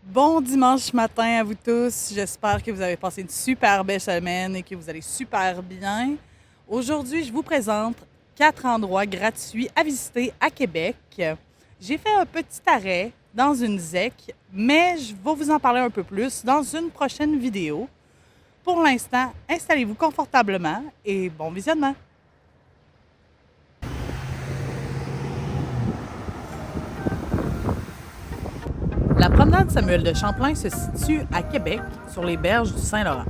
Bon dimanche matin à vous tous. J'espère que vous avez passé une super belle semaine et que vous allez super bien. Aujourd'hui, je vous présente 4 endroits gratuits à visiter à Québec. J'ai fait un petit arrêt dans une ZEC, mais je vais vous en parler un peu plus dans une prochaine vidéo. Pour l'instant, installez-vous confortablement et bon visionnement. La promenade Samuel de Champlain se situe à Québec, sur les berges du Saint-Laurent.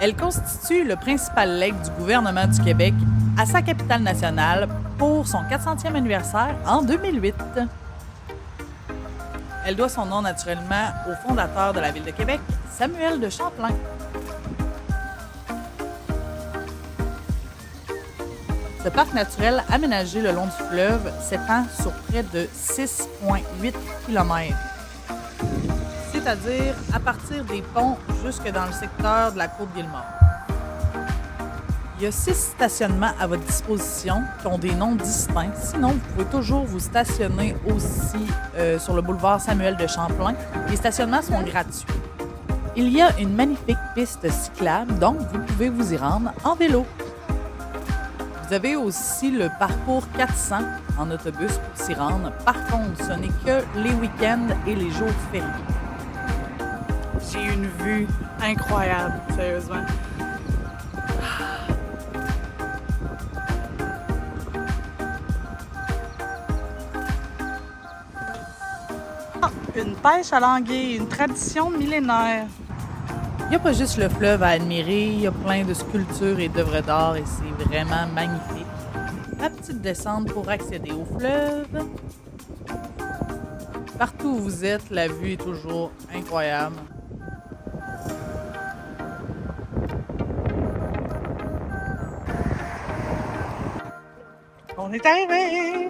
Elle constitue le principal legs du gouvernement du Québec à sa capitale nationale pour son 400e anniversaire en 2008. Elle doit son nom naturellement au fondateur de la ville de Québec, Samuel de Champlain. Ce parc naturel aménagé le long du fleuve s'étend sur près de 6,8 km, c'est-à-dire à partir des ponts jusque dans le secteur de la Côte-Guillemard. Il y a 6 stationnements à votre disposition qui ont des noms distincts. Sinon, vous pouvez toujours vous stationner aussi sur le boulevard Samuel de Champlain. Les stationnements sont gratuits. Il y a une magnifique piste cyclable, donc vous pouvez vous y rendre en vélo. Vous avez aussi le parcours 400 en autobus pour s'y rendre. Par contre, ce n'est que les week-ends et les jours fériés. J'ai une vue incroyable, sérieusement. Une pêche à l'anguille, une tradition millénaire. Il n'y a pas juste le fleuve à admirer, il y a plein de sculptures et d'œuvres d'art et c'est vraiment magnifique. La petite descente pour accéder au fleuve. Partout où vous êtes, la vue est toujours incroyable. On est arrivé!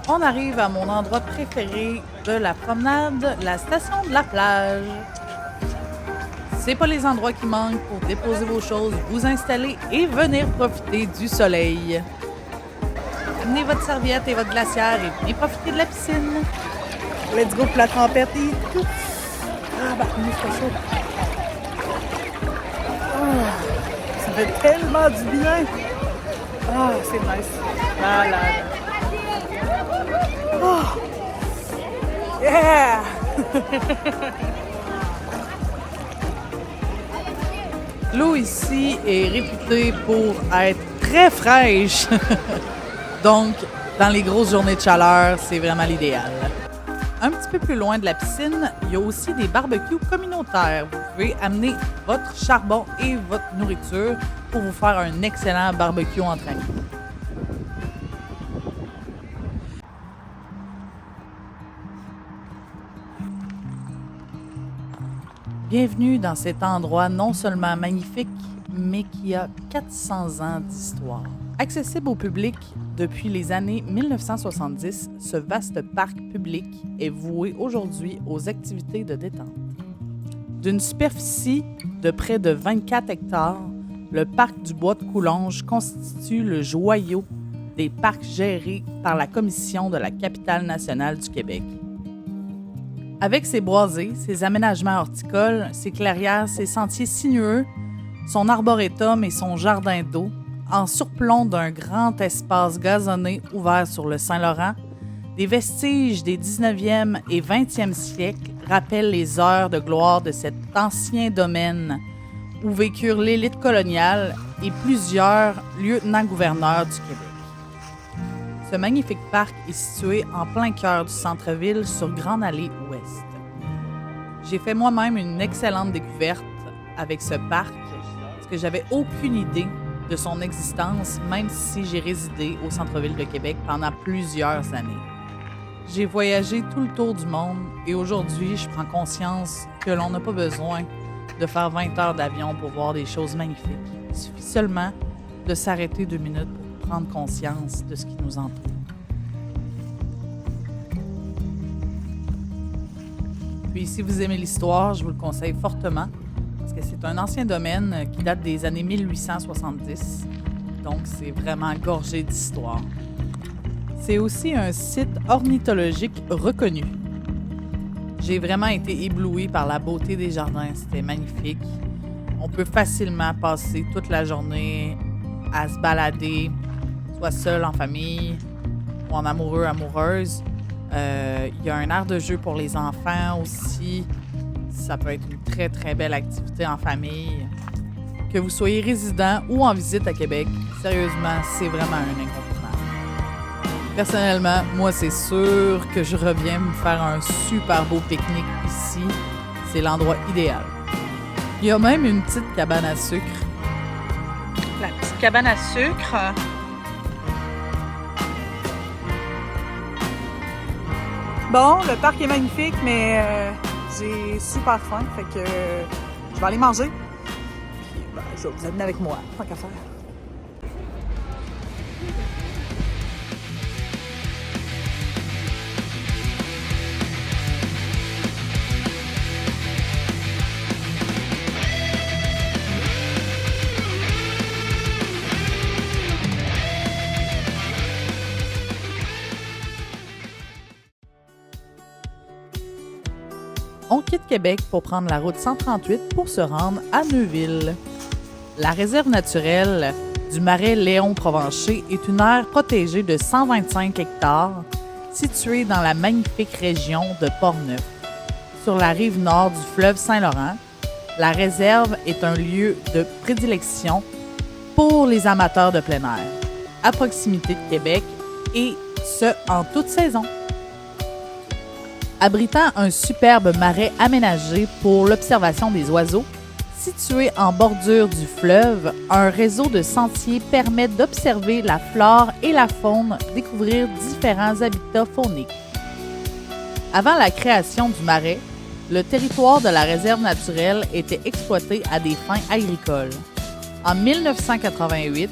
On arrive à mon endroit préféré de la promenade, la station de la plage. C'est pas les endroits qui manquent pour déposer vos choses, vous installer et venir profiter du soleil. Amenez votre serviette et votre glacière et venez profiter de la piscine. Let's go pour la tempête et tout. Ah, bah, c'est pas chaud. Oh, ça fait tellement du bien. Ah, c'est nice. Malade. Oh! Yeah! L'eau ici est réputée pour être très fraîche. Donc, dans les grosses journées de chaleur, c'est vraiment l'idéal. Un petit peu plus loin de la piscine, il y a aussi des barbecues communautaires. Vous pouvez amener votre charbon et votre nourriture pour vous faire un excellent barbecue entre amis. Bienvenue dans cet endroit non seulement magnifique, mais qui a 400 ans d'histoire. Accessible au public depuis les années 1970, ce vaste parc public est voué aujourd'hui aux activités de détente. D'une superficie de près de 24 hectares, le parc du Bois de Coulonges constitue le joyau des parcs gérés par la Commission de la capitale nationale du Québec. Avec ses boisés, ses aménagements horticoles, ses clairières, ses sentiers sinueux, son arboretum et son jardin d'eau, en surplomb d'un grand espace gazonné ouvert sur le Saint-Laurent, des vestiges des 19e et 20e siècles rappellent les heures de gloire de cet ancien domaine où vécurent l'élite coloniale et plusieurs lieutenants-gouverneurs du Québec. Ce magnifique parc est situé en plein cœur du centre-ville sur Grande Allée Ouest. J'ai fait moi-même une excellente découverte avec ce parc parce que j'avais aucune idée de son existence, même si j'ai résidé au centre-ville de Québec pendant plusieurs années. J'ai voyagé tout le tour du monde et aujourd'hui, je prends conscience que l'on n'a pas besoin de faire 20 heures d'avion pour voir des choses magnifiques. Il suffit seulement de s'arrêter 2 minutes pour prendre conscience de ce qui nous entoure. Puis si vous aimez l'histoire, je vous le conseille fortement parce que c'est un ancien domaine qui date des années 1870. Donc c'est vraiment gorgé d'histoire. C'est aussi un site ornithologique reconnu. J'ai vraiment été éblouie par la beauté des jardins. C'était magnifique. On peut facilement passer toute la journée à se balader, soit seul, en famille ou en amoureux, amoureuse. Il y a un aire de jeu pour les enfants aussi. Ça peut être une très, très belle activité en famille. Que vous soyez résident ou en visite à Québec, sérieusement, c'est vraiment un incontournable. Personnellement, moi, c'est sûr que je reviens me faire un super beau pique-nique ici. C'est l'endroit idéal. Il y a même une petite cabane à sucre. La petite cabane à sucre. Bon, le parc est magnifique, mais j'ai super faim, fait que je vais aller manger. Puis, je vais vous amener avec moi, tant qu'à faire. On quitte Québec pour prendre la route 138 pour se rendre à Neuville. La réserve naturelle du marais Léon-Provencher est une aire protégée de 125 hectares située dans la magnifique région de Portneuf. Sur la rive nord du fleuve Saint-Laurent, la réserve est un lieu de prédilection pour les amateurs de plein air, à proximité de Québec et ce, en toute saison. Abritant un superbe marais aménagé pour l'observation des oiseaux, situé en bordure du fleuve, un réseau de sentiers permet d'observer la flore et la faune, découvrir différents habitats fauniques. Avant la création du marais, le territoire de la réserve naturelle était exploité à des fins agricoles. En 1988,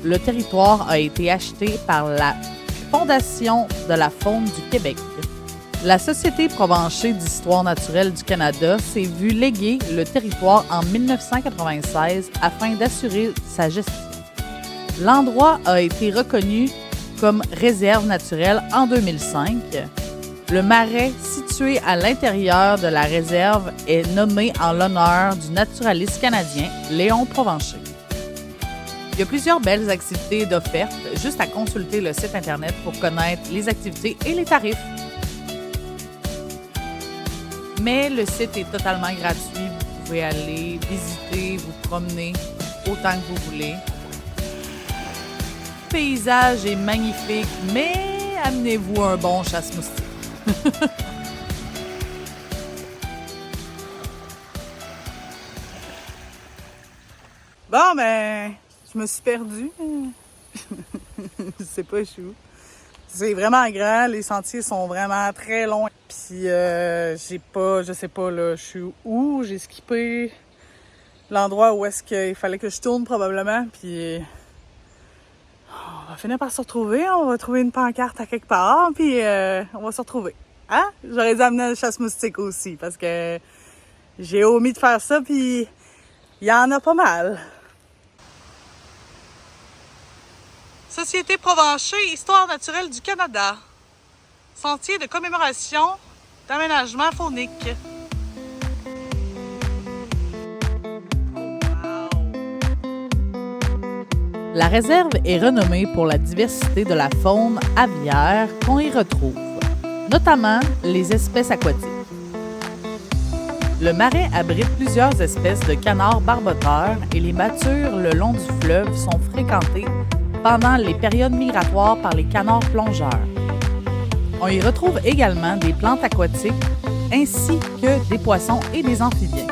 le territoire a été acheté par la Fondation de la faune du Québec. La Société Provencher d'histoire naturelle du Canada s'est vue léguer le territoire en 1996 afin d'assurer sa gestion. L'endroit a été reconnu comme réserve naturelle en 2005. Le marais situé à l'intérieur de la réserve est nommé en l'honneur du naturaliste canadien Léon Provencher. Il y a plusieurs belles activités et d'offertes, juste à consulter le site Internet pour connaître les activités et les tarifs. Mais le site est totalement gratuit. Vous pouvez aller visiter, vous promener autant que vous voulez. Le paysage est magnifique, mais amenez-vous un bon chasse-moustique. Bon, ben, je me suis perdue. Je sais pas, je suis où. C'est vraiment grand, les sentiers sont vraiment très longs. Puis je sais pas là, je suis où, j'ai skippé l'endroit où est-ce qu'il fallait que je tourne probablement. Puis on va finir par se retrouver, on va trouver une pancarte à quelque part, puis on va se retrouver. Hein? J'aurais dû amener le chasse-moustique aussi parce que j'ai omis de faire ça, puis il y en a pas mal. Société Provencher, Histoire naturelle du Canada. Sentier de commémoration d'aménagement faunique. La réserve est renommée pour la diversité de la faune aviaire qu'on y retrouve, notamment les espèces aquatiques. Le marais abrite plusieurs espèces de canards barboteurs et les matures le long du fleuve sont fréquentées pendant les périodes migratoires par les canards plongeurs. On y retrouve également des plantes aquatiques ainsi que des poissons et des amphibiens.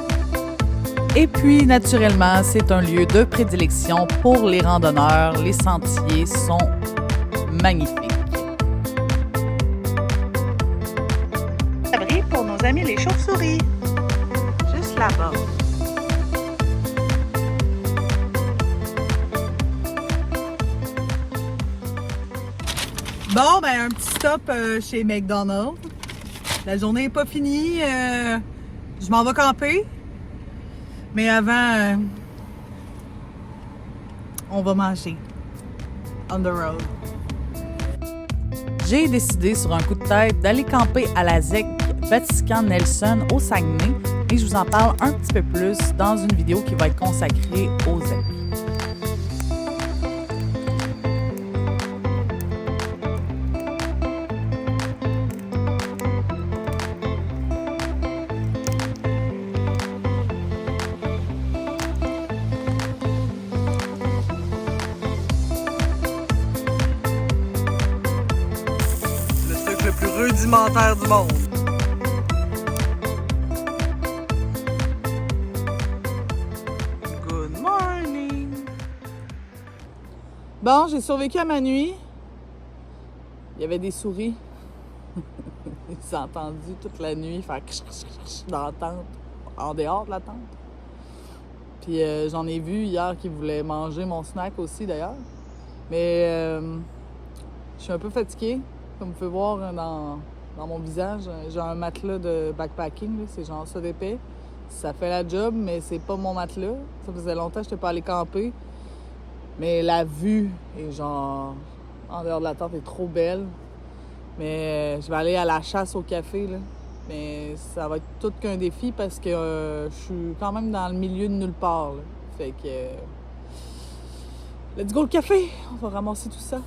Et puis, naturellement, c'est un lieu de prédilection pour les randonneurs. Les sentiers sont magnifiques. Abri pour nos amis les chauves-souris. Juste là-bas. Bon, ben un petit stop chez McDonald's. La journée n'est pas finie. Je m'en vais camper. Mais avant, on va manger. On the road. j'ai décidé sur un coup de tête d'aller camper à la ZEC Vatican-Nelson au Saguenay et je vous en parle un petit peu plus dans une vidéo qui va être consacrée au ZEC. Le plus rudimentaire du monde. Good morning! Bon, j'ai survécu à ma nuit. Il y avait des souris. J'ai entendu toute la nuit faire dans la tente, en dehors de la tente. Puis j'en ai vu hier qui voulaient manger mon snack aussi d'ailleurs. Mais je suis un peu fatiguée. Comme vous pouvez voir dans mon visage, j'ai un matelas de backpacking, là, c'est genre ça d'épais. Ça fait la job, mais c'est pas mon matelas. Ça faisait longtemps que je n'étais pas allée camper. Mais la vue est genre en dehors de la tente est trop belle. Mais je vais aller à la chasse au café, là. Mais ça va être tout qu'un défi parce que je suis quand même dans le milieu de nulle part, là. Fait que let's go le café! On va ramasser tout ça.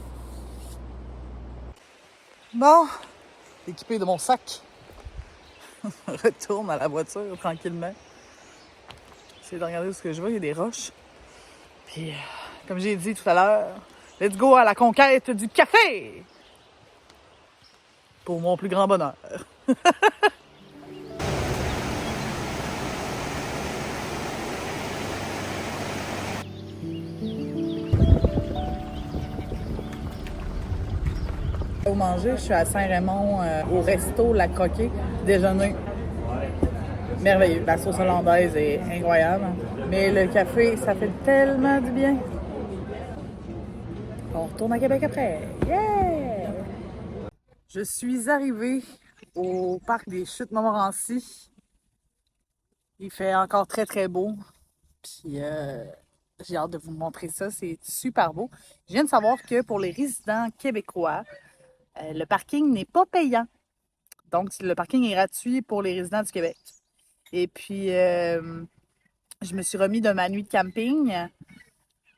Bon, équipé de mon sac, retourne à la voiture tranquillement. J'essaie de regarder où ce que je vois, il y a des roches. Puis, comme j'ai dit tout à l'heure, let's go à la conquête du café! Pour mon plus grand bonheur. Au manger, je suis à Saint-Raymond, au resto La Croquée, déjeuner. Merveilleux. La sauce hollandaise est incroyable. Mais le café, ça fait tellement du bien. On retourne à Québec après. Yeah! Je suis arrivée au parc des Chutes Montmorency. Il fait encore très très beau. Puis j'ai hâte de vous montrer ça. C'est super beau. Je viens de savoir que pour les résidents québécois, le parking n'est pas payant. Donc, le parking est gratuit pour les résidents du Québec. Et puis, je me suis remis de ma nuit de camping.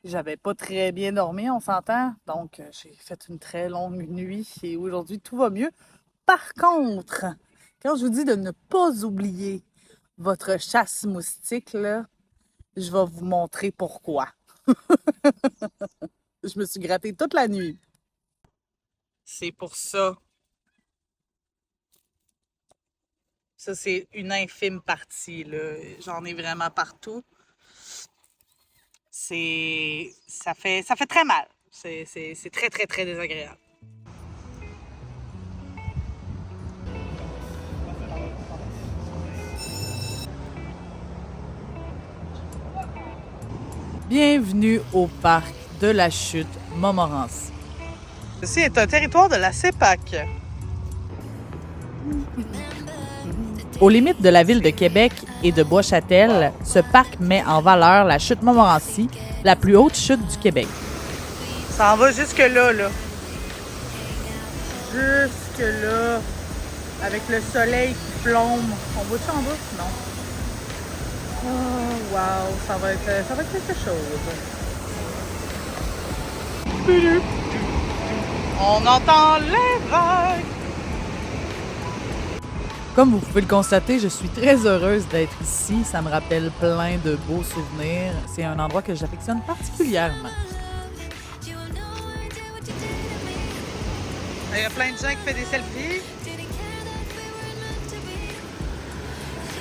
J'avais pas très bien dormi, on s'entend. Donc, j'ai fait une très longue nuit et aujourd'hui, tout va mieux. Par contre, quand je vous dis de ne pas oublier votre chasse moustique, là, je vais vous montrer pourquoi. Je me suis grattée toute la nuit. C'est pour ça. Ça, c'est une infime partie, là. J'en ai vraiment partout. Ça fait très mal. C'est très, très, très désagréable. Bienvenue au parc de la Chute Montmorency. Ceci est un territoire de la CEPAC. Aux limites de la ville de Québec et de Bois-Châtel, ce parc met en valeur la chute Montmorency, la plus haute chute du Québec. Ça en va jusque-là, là. Jusque-là. Avec le soleil qui plombe. On voit-tu en bas? Non. Oh, wow. Ça va être quelque chose. On entend les vagues. Comme vous pouvez le constater, je suis très heureuse d'être ici. Ça me rappelle plein de beaux souvenirs. C'est un endroit que j'affectionne particulièrement. Il y a plein de gens qui font des selfies.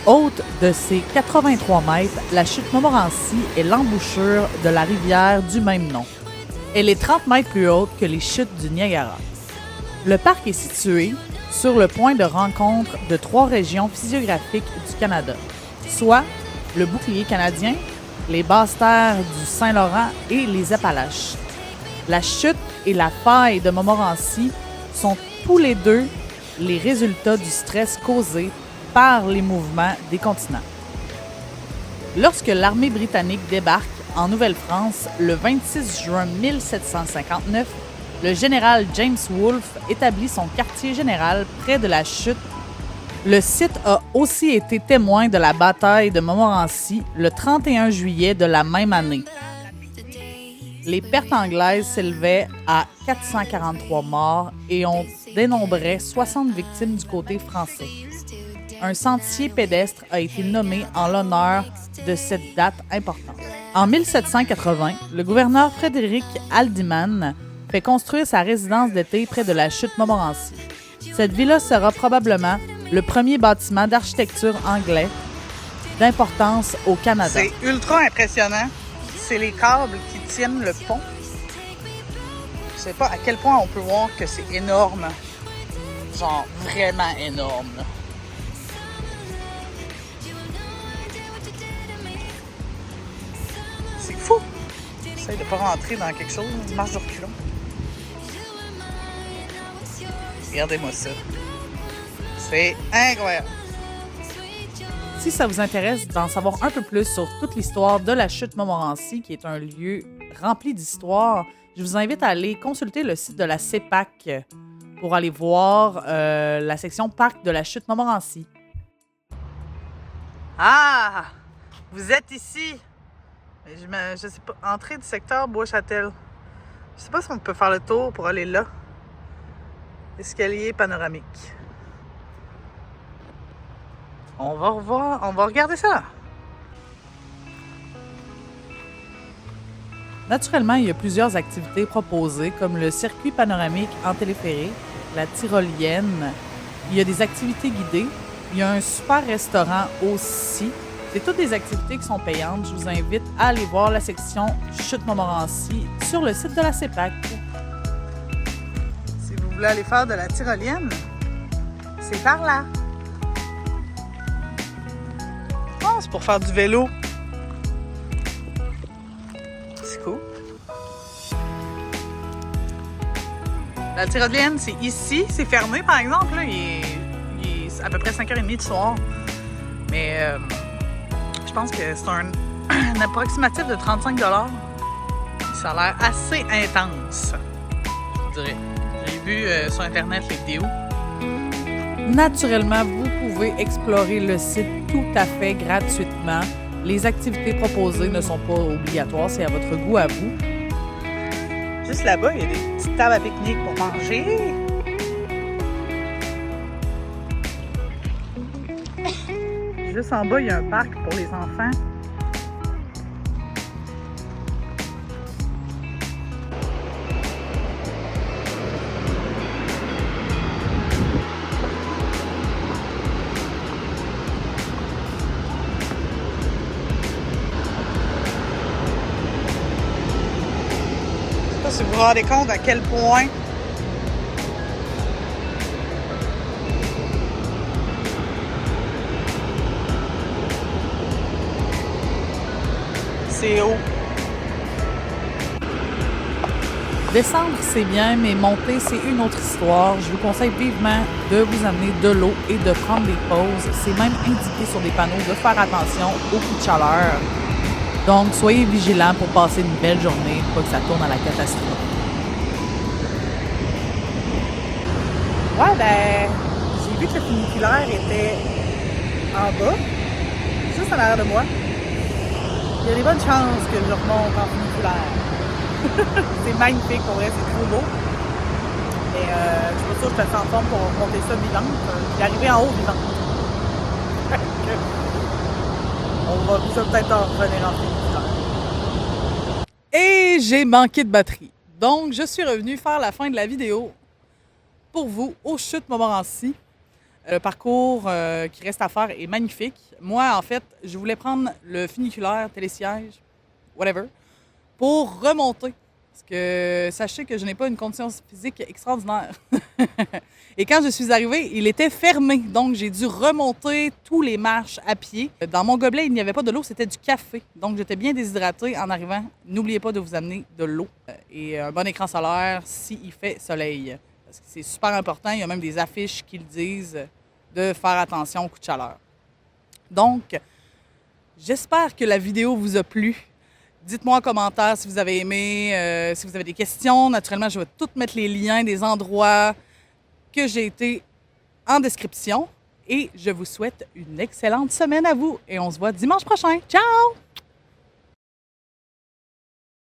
Haute de ses 83 mètres, la chute Montmorency est l'embouchure de la rivière du même nom. Elle est 30 mètres plus haute que les chutes du Niagara. Le parc est situé sur le point de rencontre de 3 régions physiographiques du Canada, soit le bouclier canadien, les basses-terres du Saint-Laurent et les Appalaches. La chute et la faille de Montmorency sont tous les deux les résultats du stress causé par les mouvements des continents. Lorsque l'armée britannique débarque en Nouvelle-France le 26 juin 1759, le général James Wolfe établit son quartier général près de la chute. Le site a aussi été témoin de la bataille de Montmorency le 31 juillet de la même année. Les pertes anglaises s'élevaient à 443 morts et on dénombrait 60 victimes du côté français. Un sentier pédestre a été nommé en l'honneur de cette date importante. En 1780, le gouverneur Frédéric Haldimand fait construire sa résidence d'été près de la chute Montmorency. Cette villa sera probablement le premier bâtiment d'architecture anglais d'importance au Canada. C'est ultra impressionnant. C'est les câbles qui tiennent le pont. Je sais pas à quel point on peut voir que c'est énorme. Genre vraiment énorme. Là. C'est fou. J'essaie de pas rentrer dans quelque chose. Une marche de reculons. Regardez-moi ça. C'est incroyable. Si ça vous intéresse d'en savoir un peu plus sur toute l'histoire de la chute Montmorency, qui est un lieu rempli d'histoire, je vous invite à aller consulter le site de la CEPAC pour aller voir la section parc de la chute Montmorency. Ah! Vous êtes ici. Je sais pas. Entrée du secteur Bois-Châtel. Je sais pas si on peut faire le tour pour aller là. Escalier panoramique. On va regarder ça. Naturellement, il y a plusieurs activités proposées, comme le circuit panoramique en téléphérique, la tyrolienne. Il y a des activités guidées. Il y a un super restaurant aussi. C'est toutes des activités qui sont payantes. Je vous invite à aller voir la section Chute Montmorency sur le site de la CEPAC. Si vous voulez aller faire de la tyrolienne, c'est par là. Oh, c'est pour faire du vélo. C'est cool. La tyrolienne, c'est ici. C'est fermé, par exemple. Là. Il est à peu près 5h30 du soir. Mais je pense que c'est un approximatif de 35 $. Ça a l'air assez intense, je dirais. J'ai vu sur Internet les vidéos. Naturellement, vous pouvez explorer le site tout à fait gratuitement. Les activités proposées ne sont pas obligatoires, c'est à votre goût à vous. Juste là-bas, il y a des petites tables à pique-nique pour manger. Juste en bas, il y a un parc pour les enfants. Je sais pas si vous vous rendez compte à quel point c'est haut. Descendre, c'est bien, mais monter, c'est une autre histoire. Je vous conseille vivement de vous amener de l'eau et de prendre des pauses. C'est même indiqué sur des panneaux de faire attention aux coups de chaleur. Donc, soyez vigilants pour passer une belle journée, pas que ça tourne à la catastrophe. Ouais, ben, j'ai vu que le funiculaire était en bas, juste en arrière de moi. Il y a des bonnes chances que je remonte en funiculaire. C'est magnifique, pour vrai, c'est trop beau. Mais je suis pas sûre que je suis en forme pour monter ça vivante. Puis arriver en haut vivante. On va peut-être en revenir en funiculaire. Et j'ai manqué de batterie. Donc, je suis revenue faire la fin de la vidéo pour vous aux chutes Montmorency. Le parcours qui reste à faire est magnifique. Moi, en fait, je voulais prendre le funiculaire, télésiège, whatever, pour remonter. Parce que sachez que je n'ai pas une condition physique extraordinaire. Et quand je suis arrivée, il était fermé. Donc, j'ai dû remonter tous les marches à pied. Dans mon gobelet, il n'y avait pas de l'eau, c'était du café. Donc, j'étais bien déshydratée en arrivant. N'oubliez pas de vous amener de l'eau et un bon écran solaire s'il fait soleil. Parce que c'est super important. Il y a même des affiches qui le disent de faire attention aux coups de chaleur. Donc, j'espère que la vidéo vous a plu, Dites-moi en commentaire si vous avez aimé, si vous avez des questions. Naturellement, je vais tout mettre les liens des endroits que j'ai été en description. Et je vous souhaite une excellente semaine à vous. Et on se voit dimanche prochain. Ciao!